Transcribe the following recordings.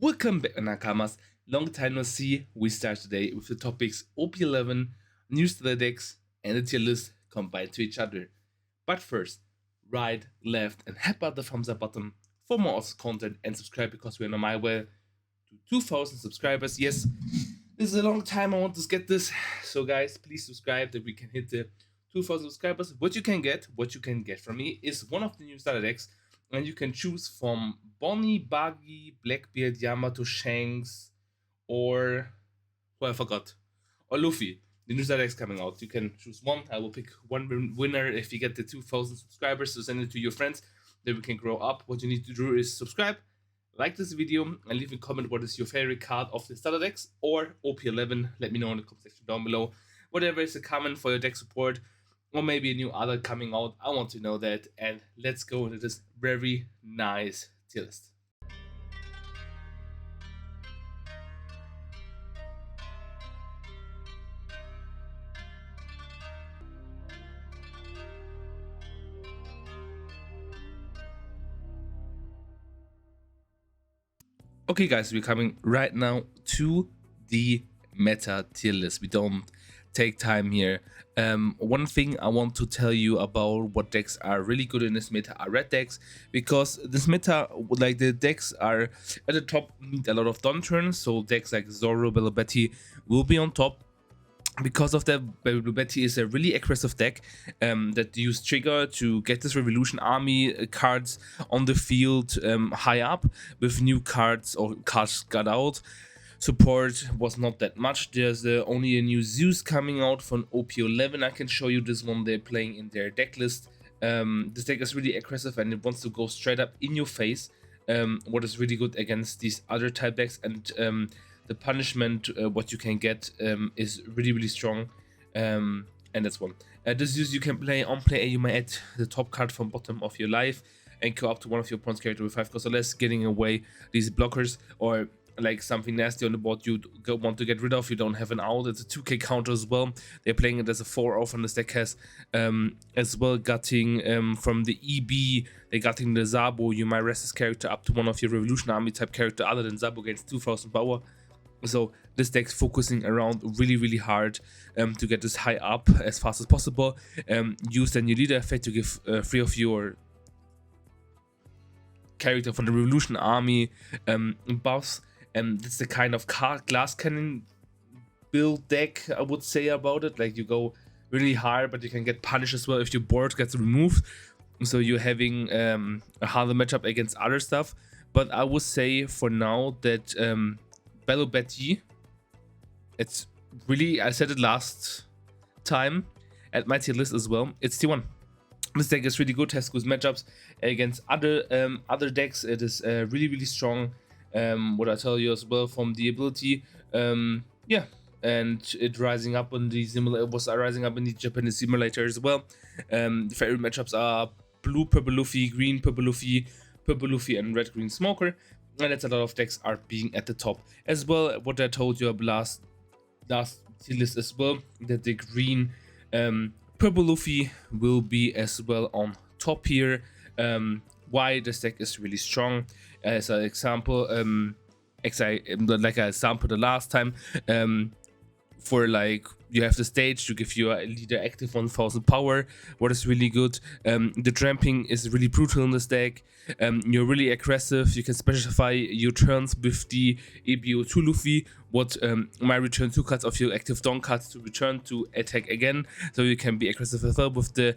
Welcome back, Nakamas. Long time no see. We start today with the topics OP11, news to the decks, and the tier list combined to each other. But first, right, left, and hit the thumbs up button for more awesome content and subscribe because we're on my way to 2000 subscribers. Yes, this is a long time. I want to get this. So, guys, please subscribe that we can hit the 2000 subscribers. What you can get from me is one of the new starter decks, and you can choose from Bonnie, Buggy, Blackbeard, Yamato, Shanks, or who I forgot, or Luffy. The new starter deck's coming out. You can choose one. I will pick one winner if you get the 2000 subscribers. So send it to your friends. Then we can grow up. What you need to do is subscribe, like this video, and leave a comment what is your favorite card of the starter decks or OP11. Let me know in the comment section down below. Whatever is a comment for your deck support, or maybe a new other coming out. I want to know that, and let's go into this very nice tier list. Okay, guys, we're coming right now to the meta tier list. We don't take time here. One thing I want to tell you about what decks are really good in this meta are red decks, because this meta, like the decks are at the top, need a lot of down turns. So decks like Zoro, Bello Betty will be on top. Because of that, Bello Betty is a really aggressive deck that use Trigger to get this Revolution Army cards on the field high up with new cards or cards got out. Support was not that much. There's only a new Zeus coming out from OP11. I can show you this one they're playing in their deck list. This deck is really aggressive and it wants to go straight up in your face. What is really good against these other type decks, and the punishment what you can get is really strong. And that's one. This Zeus you can play on play. You may add the top card from bottom of your life and go up to one of your opponent's character with 5 cost or less, getting away these blockers or like something nasty on the board you want to get rid of. You don't have an out. It's a 2k counter as well. They're playing it as a 4-off, and this deck has as well gutting from the EB. They're gutting the Zabo. You might rest this character up to one of your Revolution Army type character other than Zabo gains 2000 power. So this deck's focusing around really hard to get this high up as fast as possible. Use then your leader effect to give 3 of your character from the Revolution Army buffs. That's the kind of glass cannon build deck I would say about it. Like you go really hard, but you can get punished as well if your board gets removed. So you're having a harder matchup against other stuff. But I would say for now that Bello Betty, it's really, I said it last time at my tier list as well, it's T1. This deck is really good, has good matchups against other decks. It is really strong. What I tell you as well from the ability, yeah, and it rising up on the simulator, was rising up in the Japanese simulator as well. The favorite matchups are blue purple Luffy, green purple Luffy, and red green Smoker, and that's a lot of decks are being at the top as well. What I told you last tier list as well, that the green purple Luffy will be as well on top here. Why this deck is really strong, as an example, like I sampled the last time, for like you have the stage to give you a leader active 1000 power, what is really good. The tramping is really brutal in this deck. You're really aggressive. You can specify your turns with the EBO2 Luffy, what might return 2 cards of your active Dawn cards to return to attack again, so you can be aggressive as well. With the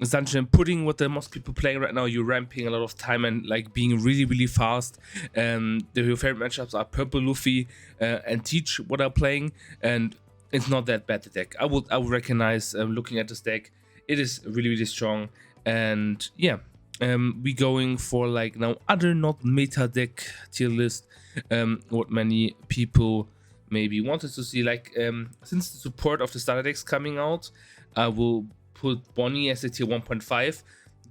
Sunshine Pudding, what the most people playing right now, you're ramping a lot of time and like being really fast. Your favorite matchups are Purple Luffy and Teach, what are playing, and it's not that bad, the deck. I would recognize, looking at this deck, it is really strong. And yeah, we going for like now other not meta deck tier list, what many people maybe wanted to see. Like since the support of the starter decks coming out, I will put Bonnie as a tier 1.5,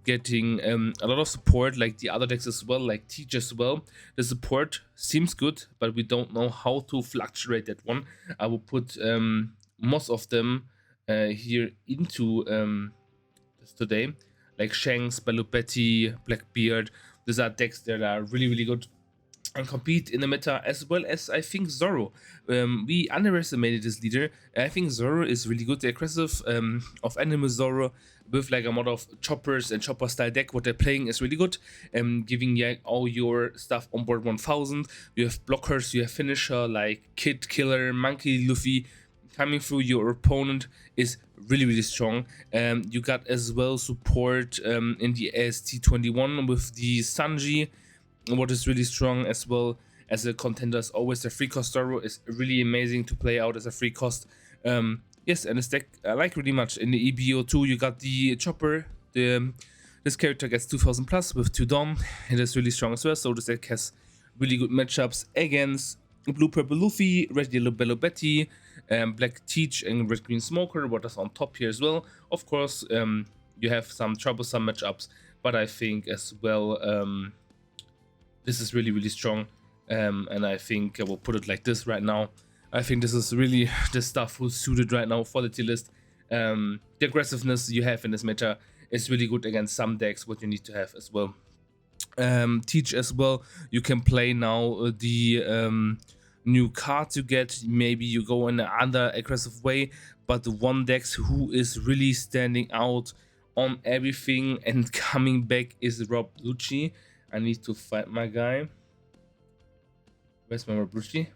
getting a lot of support like the other decks as well, like Teach as well. The support seems good, but we don't know how to fluctuate that one. I will put most of them here into this today, like Shanks, Bello Betty, Blackbeard. These are decks that are really good and compete in the meta, as well as I think Zoro. We underestimated this leader. I think Zoro is really good. The aggressive of Animal Zoro with like a lot of choppers and chopper style deck, what they're playing is really good. Giving you all your stuff on board 1000. You have blockers, you have finisher like Kid, Killer, Monkey, Luffy. Coming through your opponent is really strong. You got as well support in the AST21 with the Sanji, what is really strong as well as a contender. Is always the free cost. Zoro is really amazing to play out as a free cost. Yes, and this deck I like really much. In the EBO2 you got the chopper. This character gets 2000 plus with 2 Dom. It is really strong as well, so this deck has really good matchups against Blue Purple Luffy, Red Yellow Bello Betty, Black Teach and Red Green Smoker, what is on top here as well. Of course, you have some troublesome matchups, but I think as well this is really strong, and I think I will put it like this right now. I think this is really the stuff who's suited right now for the tier list. The aggressiveness you have in this meta is really good against some decks, what you need to have as well. Teach as well, you can play now the new cards you get. Maybe you go in another aggressive way, but the one decks who is really standing out on everything and coming back is Rob Lucci. I need to find my guy. Where's my Rob Lucci?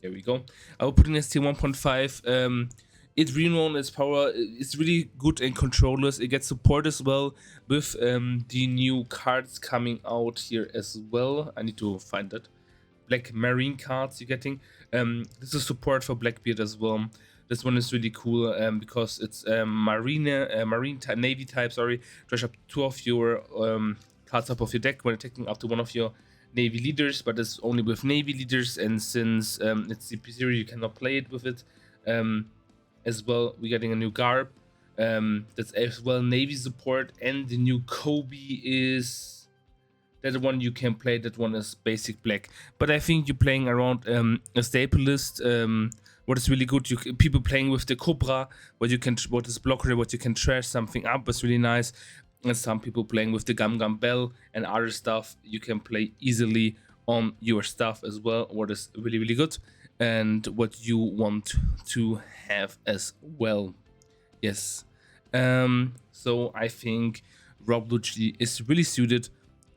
There we go. I will put in ST 1.5. It renowned its power. It's really good in controllers. It gets support as well with the new cards coming out here as well. I need to find that. Black Marine cards you're getting. This is support for Blackbeard as well. This one is really cool because it's marine type, navy type. Sorry, trash up 2 of your cards up of your deck when attacking up to 1 of your navy leaders, but it's only with navy leaders, and since it's the P0 you cannot play it with it. As well, we're getting a new Garb that's as well navy support, and the new Kobe is that one you can play. That one is basic black, but I think you're playing around a staple list. What is really good, people playing with the Cobra, what is blocker, what you can trash something up is really nice, and some people playing with the Gum Gum Bell and other stuff you can play easily on your stuff as well, what is really good and what you want to have as well. Yes, so I think Rob Lucci is really suited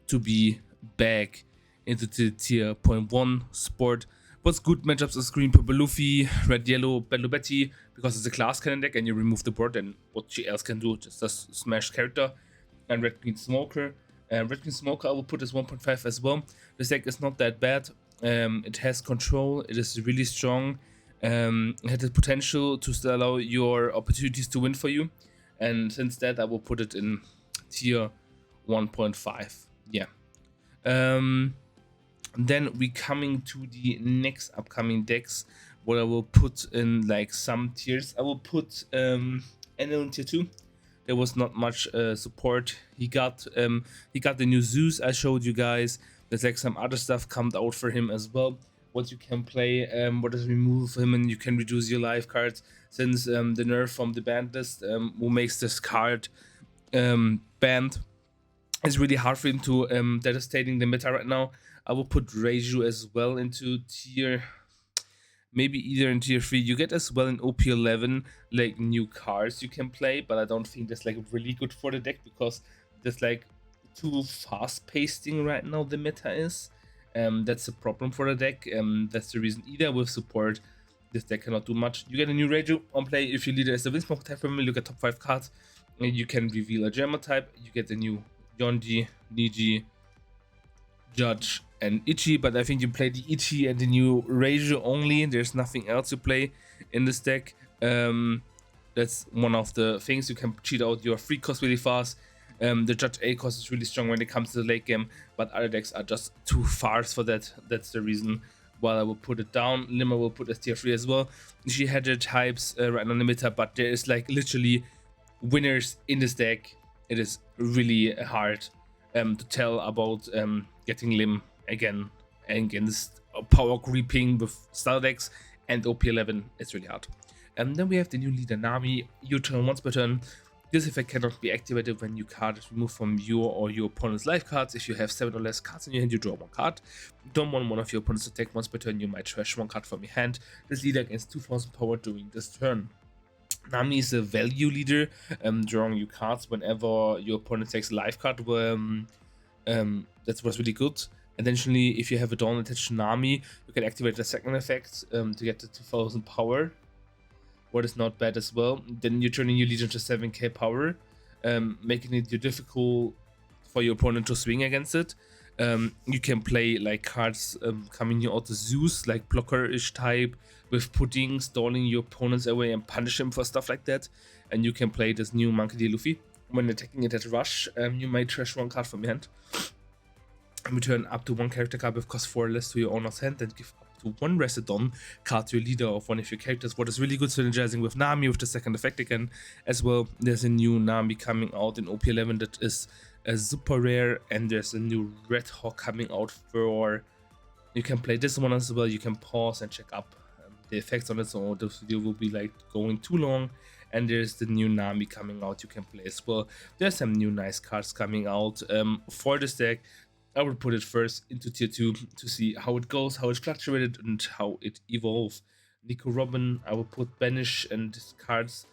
to be back into the tier 0.1 sport. What's good matchups is Green Purple Luffy, Red Yellow Bello Betty, because it's a class cannon deck and you remove the board, and what she else can do, just a smash character. And Red Green Smoker. Red Green Smoker I will put as 1.5 as well. This deck is not that bad. It has control, it is really strong. It has the potential to still allow your opportunities to win for you. And since that I will put it in tier 1.5. Yeah. Then we coming to the next upcoming decks, what I will put in like some tiers. I will put Enel in tier 2. There was not much support. He got the new Zeus I showed you guys. There's like some other stuff come out for him as well. What you can play, what is remove him, and you can reduce your life cards. Since the nerf from the banned list, who makes this card banned, it's really hard for him to devastating the meta right now. I will put Reiju as well into tier, maybe either in tier 3. You get as well in OP11 like new cards you can play, but I don't think that's like really good for the deck because there's like too fast pasting right now the meta is. That's a problem for the deck. That's the reason either with support this deck cannot do much. You get a new Reiju on play if you lead it as a Windsmoke type family. You get top 5 cards and you can reveal a Gemma type. You get the new Yonji, Niji, Judge and Ichi, but I think you play the Ichi and the new Reiju only. There's nothing else to play in this deck. That's one of the things. You can cheat out your free cost really fast. The Judge A cost is really strong when it comes to the late game, but other decks are just too fast for that. That's the reason why I will put it down. Limmer will put as tier 3 as well. She had the types right on the meta, but there is like literally winners in this deck. It is really hard to tell about getting Lim again against power creeping with star decks and OP11. It's really hard. And then we have the new leader Nami. You turn once per turn. This effect cannot be activated when your card is removed from your or your opponent's life cards. If you have 7 or less cards in your hand, you draw 1 card. Don't want one of your opponent's attack once per turn, you might trash 1 card from your hand. This leader gains 2000 power during this turn. Nami is a value leader, drawing you cards whenever your opponent takes a life card. That was really good. Additionally, if you have a Dawn attached to Nami, you can activate the second effect to get the 2000 power. What is not bad as well. Then you're turning your legion to 7k power, making it difficult for your opponent to swing against it. You can play like cards coming out the Zeus, like blocker-ish type, with pudding, stalling your opponents away and punish him for stuff like that. And you can play this new Monkey D. Luffy. When attacking it at rush, you may trash 1 card from your hand. And return up to 1 character card with cost 4 or less to your owner's hand, and give up to 1 rested Dawn card to your leader of one of your characters. What is really good synergizing with Nami with the second effect again as well. There's a new Nami coming out in OP11 that is super rare, and there's a new Red Hawk coming out for. You can play this one as well. You can pause and check up the effects on it, so this video will be like going too long. And there's the new Nami coming out you can play as well. There's some new nice cards coming out for this deck. I will put it first into tier 2 to see how it goes, how it fluctuated, and how it evolves. Nico Robin, I will put Banish, and this cards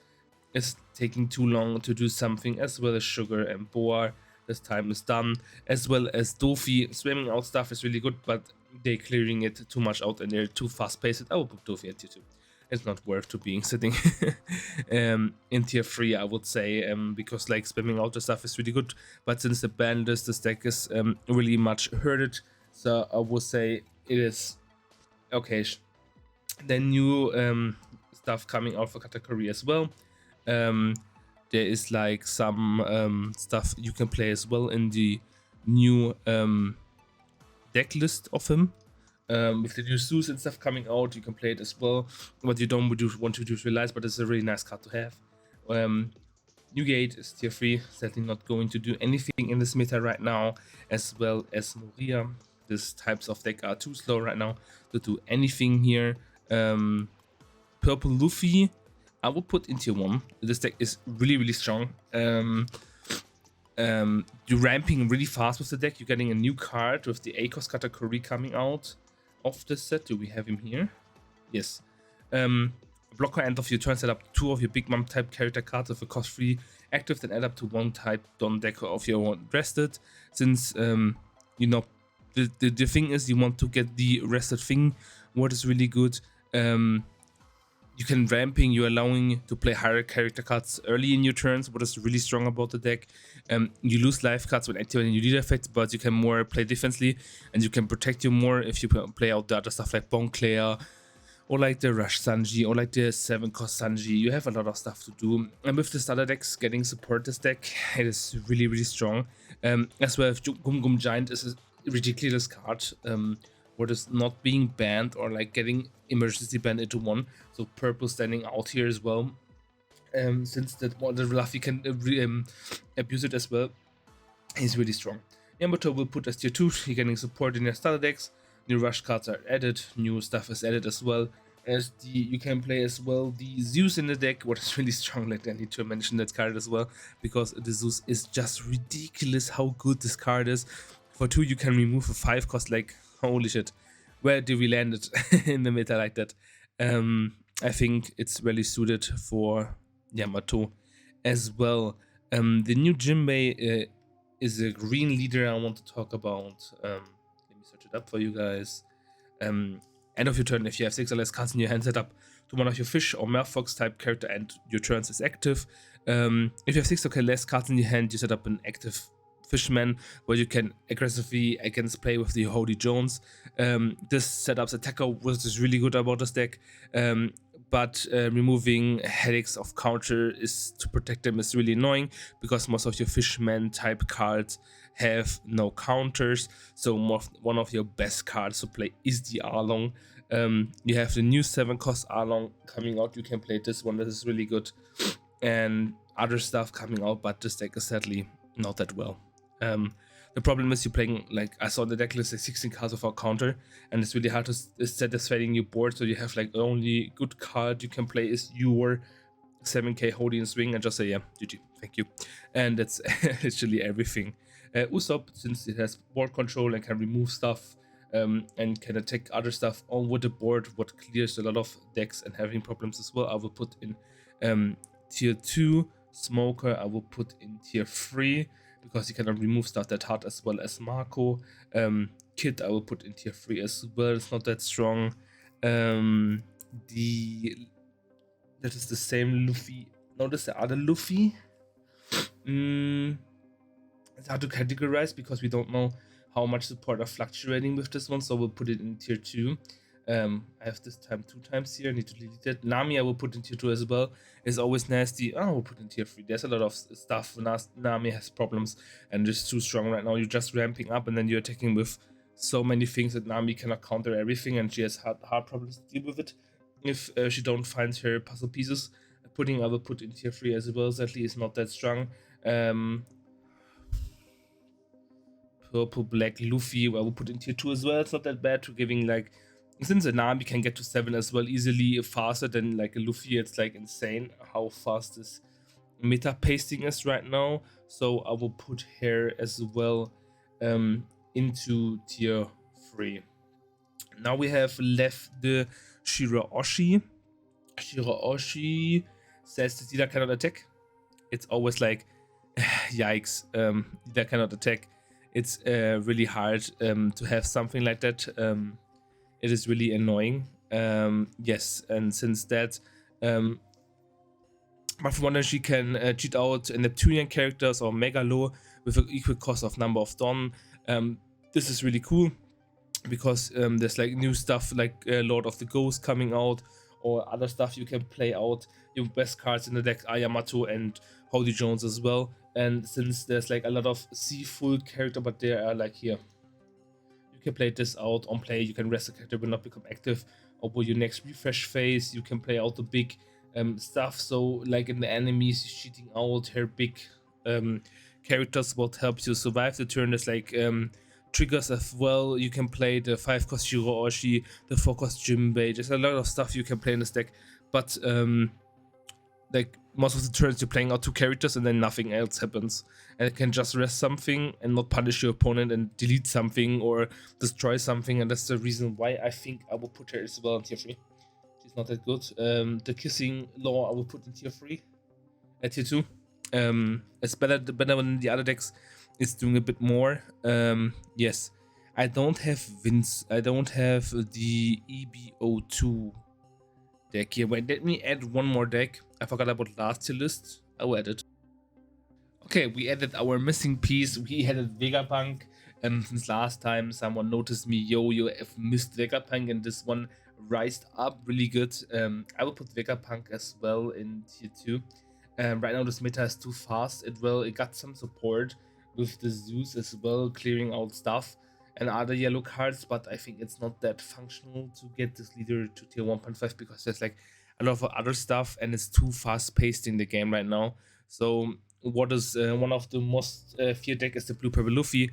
is taking too long to do something, as well as Sugar and Boa. This time is done, as well as Dofi. Spamming out stuff is really good, but they're clearing it too much out and they're too fast paced. I will put Dofi at tier 2. It's not worth to being sitting in tier 3, I would say, because like spamming out the stuff is really good, but since the ban list, this deck is really much hurted, so I would say it is okay. Then new stuff coming out for Katakuri as well. There is like some stuff you can play as well in the new deck list of him. With the new Zeus and stuff coming out, you can play it as well. What you don't want to do is realize, but it's a really nice card to have. Newgate is tier 3, sadly not going to do anything in this meta right now, as well as Moria. These types of deck are too slow right now to do anything here. Purple Luffy, I will put in tier 1. This deck is really strong. You're ramping really fast with the deck. You're getting a new card with the ACOS Katakuri coming out of this set. Do we have him here? Yes. Blocker end of your turn, set up 2 of your Big Mom type character cards with a cost 3 active, then add up to 1 type Don deck of your own rested. Since you know the thing is you want to get the rested thing. What is really good, you can ramping, you're allowing to play higher character cards early in your turns. What is really strong about the deck, you lose life cards when activating your leader effect, but you can more play defensively, and you can protect you more if you play out the other stuff like Bonclair, or like the Rush Sanji, or like the 7-cost Sanji. You have a lot of stuff to do, and with the starter decks getting support this deck, it is really strong. As well as Gum Gum Giant is a ridiculous card. What is not being banned or like getting emergency banned into 1. So purple standing out here as well. Since that one, the Luffy can abuse it as well. He's really strong. Yamato will put as tier 2. You're getting support in your starter decks. New rush cards are added. New stuff is added as well. As you can play as well the Zeus in the deck. What is really strong, like I need to mention that card as well, because the Zeus is just ridiculous how good this card is. For 2 you can remove a 5-cost, like holy shit, where do we land it in the meta like that? I think it's really suited for Yamato as well. The new Jinbei is a green leader I want to talk about. Let me search it up for you guys. End of your turn, if you have 6 or less cards in your hand, set up to one of your fish or Merfox type character and your turns is active. If you have 6 or less cards in your hand, you set up an active Fishman where you can aggressively against play with the Holy Jones. This setup's attacker was really good about this deck, but removing headaches of counter is to protect them is really annoying, because most of your Fishman type cards have no counters. So one of your best cards to play is the Arlong. You have the new 7-cost Arlong coming out. You can play this one, that is really good, and other stuff coming out, but this deck is sadly not that well. The problem is you're playing, like I saw in the deck list, like 16 cards without counter, and it's really hard to satisfying your board. So you have like the only good card you can play is your 7k Holy and Swing, and just say yeah, GG. Thank you. And that's actually everything. Usopp, since it has board control and can remove stuff and can attack other stuff on the board, what clears a lot of decks and having problems as well, I will put in tier 2. Smoker, I will put in tier 3 because he cannot remove stuff that hard, as well as Marco. Kid, I will put in tier 3 as well. It's not that strong. That is the same Luffy. Notice the other Luffy. It's hard to categorize because we don't know how much support are fluctuating with this one, so we'll put it in tier 2. I have this time 2 times here. I need to delete it. Nami I will put in tier 2 as well. It's always nasty. Oh, we'll put in tier 3. There's a lot of stuff. Nami has problems and is too strong right now. You're just ramping up and then you're attacking with so many things that Nami cannot counter everything, and she has hard problems to deal with it if she don't find her puzzle pieces. Pudding I will put in tier 3 as well. Sadly, is not that strong. Purple Black Luffy I will put in tier 2 as well. It's not that bad to giving, like, since a Nami can get to 7 as well easily faster than like a Luffy. It's like insane how fast this meta pasting is right now. So I will put her as well into tier 3. Now we have left the Shirahoshi. Shirahoshi says that Leader cannot attack. It's always like, yikes, Leader cannot attack. It's really hard to have something like that. It is really annoying. Yes, and since that, but for one, she can cheat out Neptunian characters or Megalo with an equal cost of number of Dawn. This is really cool because there's like new stuff like Lord of the Ghost coming out, or other stuff you can play out. Your best cards in the deck are Yamato and Howdy Jones as well. And since there's like a lot of full character, but they are like here, you can play this out on play. You can rest the character will not become active, or for your next refresh phase you can play out the big stuff. So like in the enemies cheating out her big characters, what helps you survive the turn. There's like triggers as well. You can play the 5-cost Shirahoshi, the 4-cost Jinbei. There's a lot of stuff you can play in this deck, but like most of the turns you're playing out 2 characters and then nothing else happens, and it can just rest something and not punish your opponent and delete something or destroy something. And that's the reason why I think I will put her as well in tier 3. She's not that good. The kissing law I will put in tier 3 at tier 2. It's better than the other decks. It's doing a bit more. Yes, I don't have Vince. I don't have the EBO2 deck here. Wait, let me add one more deck. I forgot about last tier list. I will add it. Okay, we added our missing piece. We added Vegapunk. Since last time someone noticed me, you have missed Vegapunk, and this one rised up really good. I will put Vegapunk as well in tier 2. Right now this meta is too fast. It got some support with the Zeus as well, clearing out stuff and other yellow cards, but I think it's not that functional to get this leader to tier 1.5 because there's like a lot of other stuff and it's too fast paced in the game right now. So what is one of the most feared deck is the Blue Purple Luffy.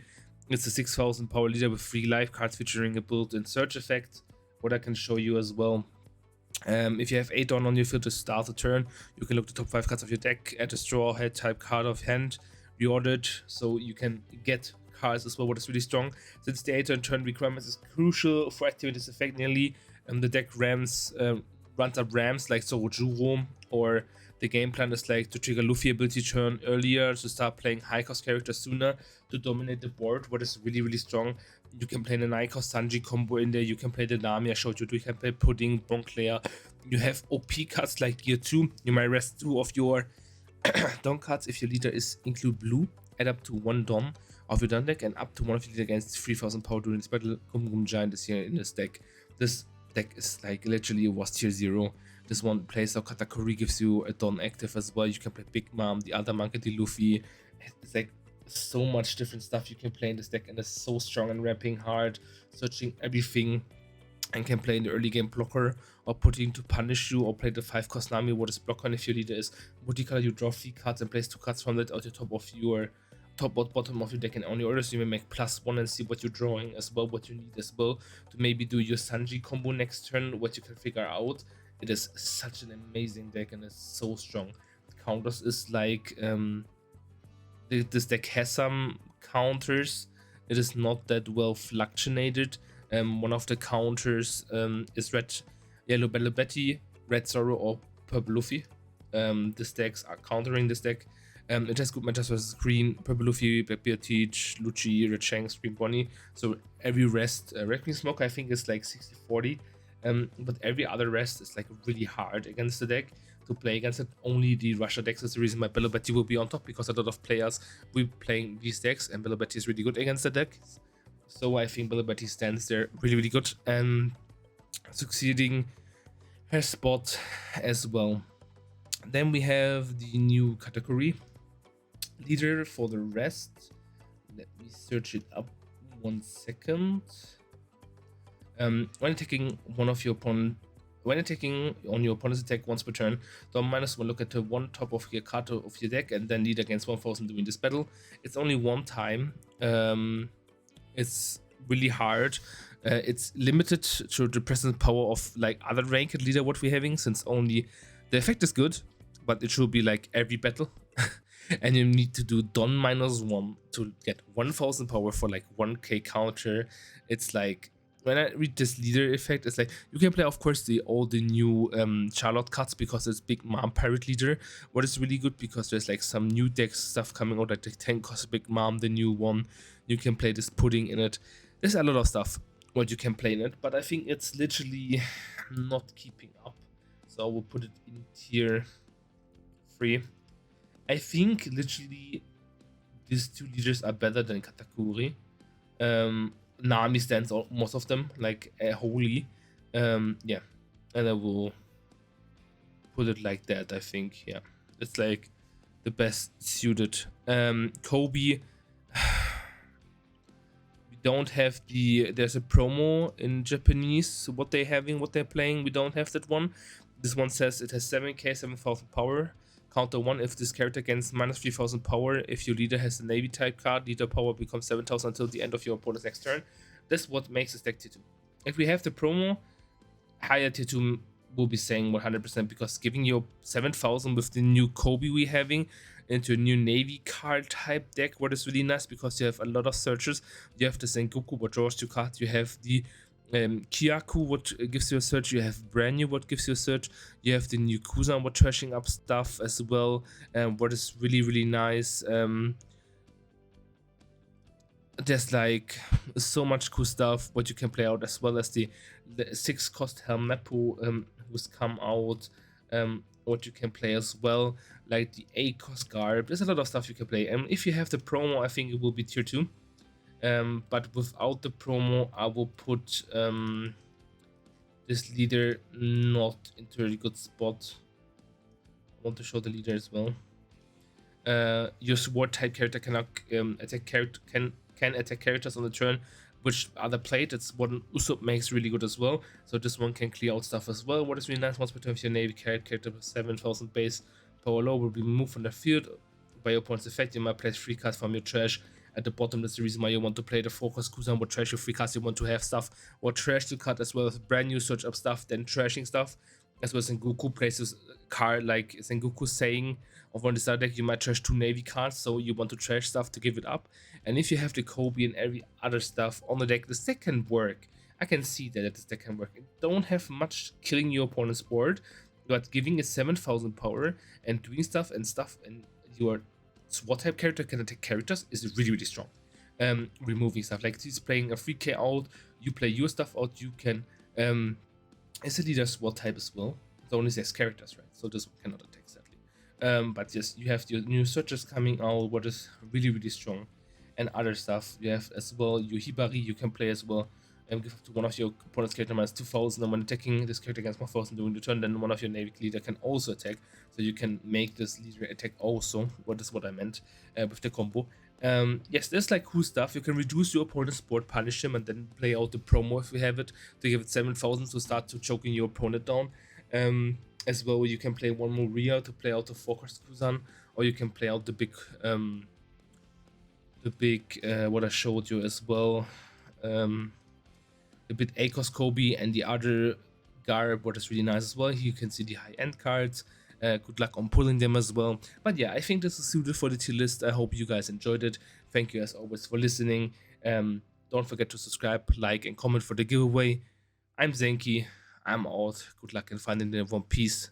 It's a 6000 power leader with 3 life cards featuring a built-in search effect, what I can show you as well. If you have 8 Dawn on your field to start the turn, you can look the top 5 cards of your deck, add a straw hat type card of hand, reorder it, so you can get cards as well, what is really strong. Since the 8 turn requirements is crucial for activating this effect nearly, the deck runs up ramps like Sorojuro, or the game plan is like to trigger Luffy ability turn earlier, to start playing high cost characters sooner, to dominate the board, what is really strong. You can play the 9-cost Sanji combo in there, you can play the Nami I showed you, you can play Pudding, Bonclair. You have OP cards like Gear 2, you might rest 2 of your Don cards if your leader is include blue, add up to 1 Don of your Don deck, and up to 1 of your leader against 3000 power during this battle. Gum Giant is here in this deck. This deck is like literally was tier 0. This one plays out Katakuri, gives you a Don active as well. You can play Big Mom, the other monkey, the Luffy. It's like so much different stuff you can play in this deck, and it's so strong and ramping hard, searching everything, and can play in the early game blocker or putting to punish you, or play the 5-cost Nami, what is blocker, and if your leader is multicolor, you draw 3 cards and place 2 cards from that out the top of your bottom of your deck, and on your orders you may make +1 and see what you're drawing as well, what you need as well to maybe do your Sanji combo next turn, what you can figure out. It is such an amazing deck and it's so strong. counters is like this deck has some counters. It is not that well fluctuated. One of the counters is red, yellow Battle Betty, red Zoro, or purple Luffy. These decks are countering this deck. It has good matchups versus green, purple Luffy, Blackbeard Teach, Lucci, Red Shanks, Green Bonnie. So every rest, Red Green Smoke I think is like 60-40. But every other rest is like really hard against the deck to play against it. Only the Russia decks is the reason why Bello Betty will be on top, because a lot of players will be playing these decks, and Bello Betty is really good against the deck. So I think Bello Betty stands there really good and succeeding her spot as well. Then we have the new category leader for the rest. Let me search it up 1 second. When attacking one of your opponent, when attacking on your opponent's attack once per turn, don't -1 look at the one top of your card of your deck and then lead against 1000 during this battle. It's only one time. It's really hard. It's limited to the present power of like other ranked leader what we're having, since only the effect is good, but it should be like every battle. And you need to do Don -1 to get 1000 power for like 1k counter. It's like, when I read this leader effect, it's like you can play, of course, all the new Charlotte cards because it's Big Mom Pirate Leader. What is really good, because there's like some new deck stuff coming out, like the 10 cost Big Mom, the new one. You can play this pudding in it. There's a lot of stuff what you can play in it, but I think it's literally not keeping up. So I will put it in tier 3. I think literally these two leaders are better than Katakuri. Nami stands out most of them, like Holy. Yeah, and I will put it like that. I think, yeah, it's like the best suited. Kobe, we don't have there's a promo in Japanese, what they're playing, we don't have that one. This one says it has 7k, 7000 power. Counter 1 if this character gains -3000 power. If your leader has a Navy type card, leader power becomes 7000 until the end of your opponent's next turn. That's what makes this deck tier 2. If we have the promo, higher tier 2 will be saying 100%, because giving you 7000 with the new Kobe we having into a new Navy card type deck, what is really nice, because you have a lot of searches. You have the Sengoku, what draws you card. You have the Kyaku, what gives you a search. You have brand new, what gives you a search. You have the new Kuzan, what trashing up stuff as well, what is really nice. There's like so much cool stuff what you can play out, as well as the 6 cost Helmeppo who's come out, what you can play as well, like the 8 cost Garb. There's a lot of stuff you can play, and if you have the promo, I think it will be tier 2. But without the promo, I will put this leader not into a really good spot. I want to show the leader as well. Your sword type character cannot can attack characters on the turn which other played. That's what Usopp makes really good as well. So this one can clear out stuff as well. What is really nice, once per turn, if your Navy character with 7000 base power low will be removed from the field by your opponent's effect, you might place 3 cards from your trash at the bottom. That's the reason why you want to play the focus Kuzan, what trash your 3 cards. You want to have stuff or trash to cut, as well as brand new search up stuff, then trashing stuff. As well as Sengoku places card like Sengoku saying of on the side deck, you might trash 2 Navy cards, so you want to trash stuff to give it up. And if you have the Kobe and every other stuff on the deck, this deck can work. I can see that this deck can work. It don't have much killing your opponent's board, but giving it 7000 power and doing stuff, and your SWAT type character can attack characters is really strong. Removing stuff like he's playing a 3k out, you play your stuff out, you can as a leader SWAT type as well. It only says characters, right? So this one cannot attack, sadly. But yes, you have your new searches coming out, what is really strong, and other stuff. You have as well your Hibari, you can play as well, and give to one of your opponent's character -2000, and when attacking this character against 1000 during the turn, then one of your Navy leader can also attack. So you can make this leader attack also. What is what I meant with the combo. Yes, there's like cool stuff. You can reduce your opponent's board, punish him, and then play out the promo if you have it, to give it 7000 to start to choking your opponent down. As well, you can play one more Ria to play out the focus Kuzan, or you can play out the big what I showed you as well, the bit ACOS Kobe and the other Garb, what is really nice as well. Here you can see the high-end cards. Good luck on pulling them as well. But yeah, I think this is suited for the tier list. I hope you guys enjoyed it. Thank you as always for listening. Don't forget to subscribe, like, and comment for the giveaway. I'm Senki. I'm out. Good luck in finding the One Piece.